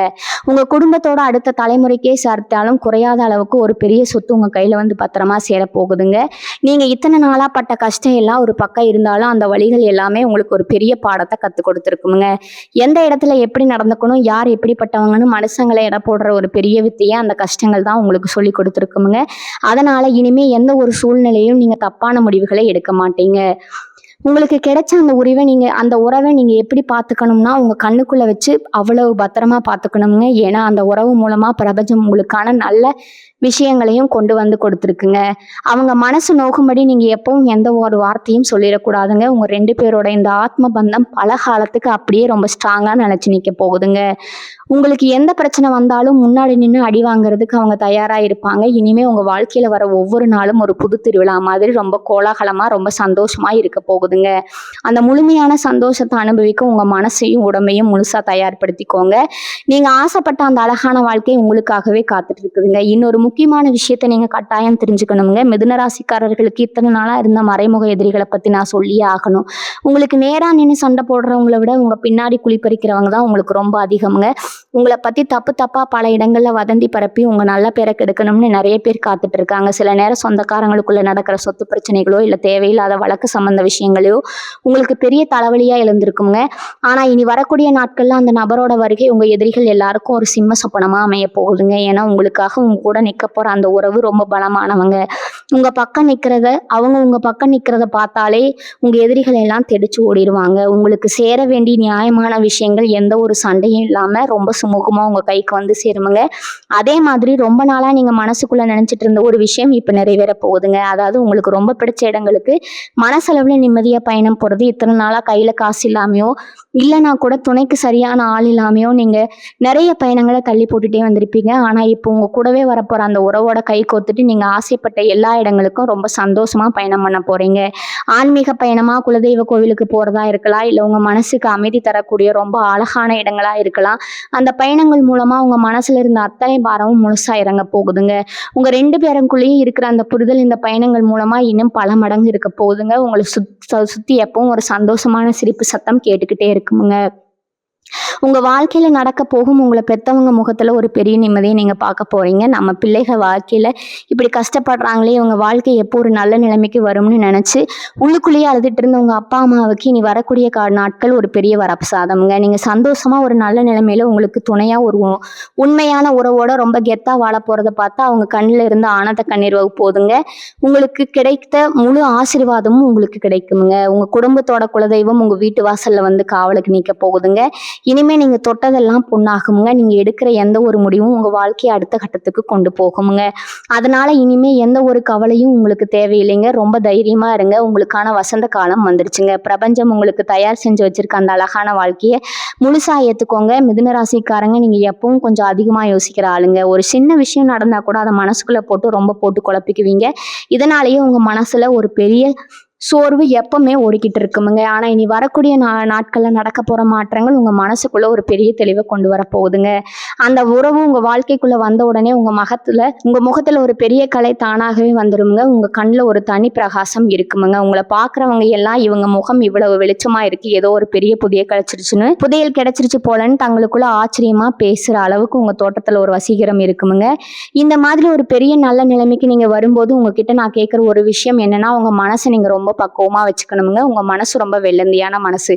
உங்க குடும்பத்தோட அடுத்த தலைமுறைக்கே சேர்த்தாலும் குறையாத அளவுக்கு ஒரு பெரிய சொத்து உங்க கையில வந்து பத்திரமா சேர போகுதுங்க. நீங்க இத்தனை நாளா பட்ட கஷ்டம் எல்லாம் ஒரு பக்கம் இருந்தாலும் அந்த வழிகள் எல்லாமே உங்களுக்கு ஒரு பெரிய பாடத்தை கத்து கொடுத்துருக்குங்க. எந்த இடத்துல எப்படி நடந்துக்கணும், யார் எப்படிப்பட்டவங்கன்னு மனுஷங்களை எடை போடுற ஒரு பெரிய வித்தையை அந்த கஷ்டங்கள் தான் உங்களுக்கு சொல்லி கொடுத்துருக்குங்க. அதனால இனிமே எந்த ஒரு சூழ்நிலையும் நீங்க தப்பான முடிவுகளை எடுக்க மாட்டீங்க. உங்களுக்கு கிடைச்ச அந்த உறவை நீங்க எப்படி பார்த்துக்கணும்னா உங்க கண்ணுக்குள்ள வச்சு அவ்வளவு பத்திரமா பார்த்துக்கணுங்க. ஏன்னா அந்த உறவு மூலமா பிரபஞ்சம் உங்களுக்கான நல்ல விஷயங்களையும் கொண்டு வந்து கொடுத்துருக்குங்க. அவங்க மனசு நோக்கும்படி நீங்க எப்பவும் எந்த ஒரு வார்த்தையும் சொல்லிடக்கூடாதுங்க. உங்க 2 பேரோட இந்த ஆத்ம பந்தம் பல காலத்துக்கு அப்படியே ரொம்ப ஸ்ட்ராங்கா நிலைச்சு நிற்க போகுதுங்க. உங்களுக்கு எந்த பிரச்சனை வந்தாலும் முன்னாடி நின்று அடி வாங்குறதுக்கு அவங்க தயாரா இருப்பாங்க. இனிமே உங்க வாழ்க்கையில வர ஒவ்வொரு நாளும் ஒரு புது திருவிழா மாதிரி ரொம்ப கோலாகலமா ரொம்ப சந்தோஷமா இருக்க போகுதுங்க. அந்த முழுமையான சந்தோஷத்தை அனுபவிக்க உங்க மனசையும் உடம்பையும் முழுசா தயார்படுத்திக்கோங்க. நீங்க ஆசைப்பட்ட அந்த அழகான வாழ்க்கை உங்களுக்காகவே காத்துட்டு இருக்குதுங்க. இன்னொரு முக்கியமான விஷயத்த நீங்க கட்டாயம் தெரிஞ்சுக்கணுங்க. மிதுன ராசிக்காரர்களுக்கு இத்தனை நாளா இருந்த மறைமுக எதிரிகளை பத்தி நான் சொல்லியே ஆகணும். உங்களுக்கு நேரா நின்று சண்டை போடுறவங்களை விட உங்க பின்னாடி குளிப்பறிக்கிறவங்க தான் உங்களுக்கு ரொம்ப அதிகம்ங்க. உங்களை பத்தி தப்பு தப்பா பல இடங்கள்ல வதந்தி பரப்பி உங்க நல்ல பேரை கெடுக்கணும்னு நிறைய பேர் காத்துட்டு இருக்காங்க. சில நேரம் சொந்தக்காரங்களுக்குள்ள நடக்கிற சொத்து பிரச்சனைகளோ இல்ல தேவையில்லாத வழக்கு சம்பந்த விஷயங்களோ உங்களுக்கு பெரிய தலைவலியா எழுந்திருக்குங்க. ஆனா இனி வரக்கூடிய நாட்கள்ல அந்த நபரோட வருகை உங்க எதிரிகள் எல்லாருக்கும் ஒரு சிம்ம சொப்பனமா அமைய போகுதுங்க. ஏன்னா உங்களுக்காக உங்க கூட நிக்க போற அந்த உறவு ரொம்ப பலமானவங்க. உங்க பக்கம் நிக்கிறத பார்த்தாலே உங்க எதிரிகள் எல்லாம் தெடிச்சு ஓடிடுவாங்க. உங்களுக்கு சேர வேண்டிய நியாயமான விஷயங்கள் எந்த ஒரு சண்டையும் இல்லாம ரொம்ப சுமூகமா உங்க கைக்கு வந்து சேருமுங்க. அதே மாதிரி ரொம்ப நாளா நீங்க மனசுக்குள்ள நினைச்சிட்டு இருந்த ஒரு விஷயம் இப்ப நிறைவேற போகுதுங்க. அதாவது உங்களுக்கு ரொம்ப பிடிச்ச இடங்களுக்கு மனசளவுல நிம்மதியா பயணம் போறது. இத்தனை நாளா கையில காசு இல்லாமையோ இல்லைன்னா கூட துணைக்கு சரியான ஆள் இல்லாமையோ நீங்க நிறைய பயணங்களை தள்ளி போட்டுட்டே வந்திருப்பீங்க. ஆனா இப்போ உங்க கூடவே வரப்போற அந்த உறவோட கை கோத்துட்டு நீங்க ஆசைப்பட்ட எல்லா இடங்களுக்கும் ரொம்ப சந்தோஷமா பயணம் பண்ண போறீங்க. ஆன்மீக பயணமா, குலதெய்வ கோவிலுக்கு போறதா இருக்கலாம், இல்ல உங்க மனசுக்கு அமைதி தரக்கூடிய ரொம்ப அழகான இடங்களா இருக்கலாம். அந்த பயணங்கள் மூலமா உங்க மனசுல இருந்த அத்தனை பாரமும் முழுசா இறங்க போகுதுங்க. உங்க 2 பேருக்குள்ளேயும் இருக்கிற அந்த புரிதல் இந்த பயணங்கள் மூலமா இன்னும் பல மடங்கு இருக்க போகுதுங்க. உங்களை சுத்தி எப்பவும் ஒரு சந்தோஷமான சிரிப்பு சத்தம் கேட்டுக்கிட்டே இருக்குமுங்க. உங்கள் வாழ்க்கையில் நடக்க போகும் உங்களை பெற்றவங்க முகத்தில் ஒரு பெரிய நிம்மதியை நீங்கள் பார்க்க போகிறீங்க. நம்ம பிள்ளைகள் வாழ்க்கையில் இப்படி கஷ்டப்படுறாங்களே, இவங்க வாழ்க்கை எப்போ ஒரு நல்ல நிலைமைக்கு வரும்னு நினச்சி உள்ளுக்குள்ளேயே அழுதுட்டு இருந்த உங்கள் அப்பா அம்மாவுக்கு இனி வரக்கூடிய நாட்கள் ஒரு பெரிய வரப்பிரசாதம்ங்க. நீங்கள் சந்தோஷமாக ஒரு நல்ல நிலைமையில் உங்களுக்கு துணையாக ஒரு உண்மையான உறவோட ரொம்ப கெத்தாக வாழ போகிறத பார்த்தா அவங்க கண்ணில் இருந்து ஆனந்த கண்ணீர் போதுங்க. உங்களுக்கு கிடைத்த முழு ஆசீர்வாதமும் உங்களுக்கு கிடைக்குங்க. உங்கள் குடும்பத்தோட குலதெய்வம் உங்கள் வீட்டு வாசலில் வந்து காவலுக்கு நிற்க போகுதுங்க. இனிமேல் நீங்கள் தொட்டதெல்லாம் பொண்ணாகுங்க. நீங்கள் எடுக்கிற எந்த ஒரு முடிவும் உங்கள் வாழ்க்கையை அடுத்த கட்டத்துக்கு கொண்டு போகுங்க. அதனால் இனிமேல் எந்த ஒரு கவலையும் உங்களுக்கு தேவையில்லைங்க. ரொம்ப தைரியமாக இருங்க. உங்களுக்கான வசந்த காலம் வந்துருச்சுங்க. பிரபஞ்சம் உங்களுக்கு தயார் செஞ்சு வச்சுருக்க அந்த அழகான வாழ்க்கையை முழுசாக ஏற்றுக்கோங்க. மிதுன ராசிக்காரங்க, நீங்கள் எப்பவும் கொஞ்சம் அதிகமாக யோசிக்கிற ஆளுங்க. ஒரு சின்ன விஷயம் நடந்தால் கூட அதை மனசுக்குள்ளே போட்டு குழப்பிக்குவீங்க. இதனாலேயே உங்கள் மனசில் ஒரு பெரிய சோர்வு எப்பவுமே ஓடிக்கிட்டு இருக்குமுங்க. ஆனால் இனி வரக்கூடிய நாட்களில் நடக்க போகிற மாற்றங்கள் உங்கள் மனசுக்குள்ளே ஒரு பெரிய தெளிவை கொண்டு வர போகுதுங்க. அந்த உறவு உங்கள் வாழ்க்கைக்குள்ளே வந்த உடனே உங்கள் முகத்தில் ஒரு பெரிய கலை தானாகவே வந்துடுங்க. உங்கள் கண்ணில் ஒரு தனி பிரகாசம் இருக்குமுங்க. உங்களை பார்க்குறவங்க எல்லாம் இவங்க முகம் இவ்வளவு வெளிச்சமாக இருக்குது, ஏதோ ஒரு பெரிய புதையல் கிடைச்சிருச்சு போலன்னு தங்களுக்குள்ள ஆச்சரியமாக பேசுகிற அளவுக்கு உங்கள் தோட்டத்தில் ஒரு வசீகரம் இருக்குமுங்க. இந்த மாதிரி ஒரு பெரிய நல்ல நிலைமைக்கு நீங்கள் வரும்போது உங்ககிட்ட நான் கேட்குற ஒரு விஷயம் என்னன்னா, உங்கள் மனசை நீங்கள் ரொம்ப பக்குவமாக வச்சுக்கணுங்க. உங்கள் மனசு ரொம்ப வெள்ளந்தியான மனசு.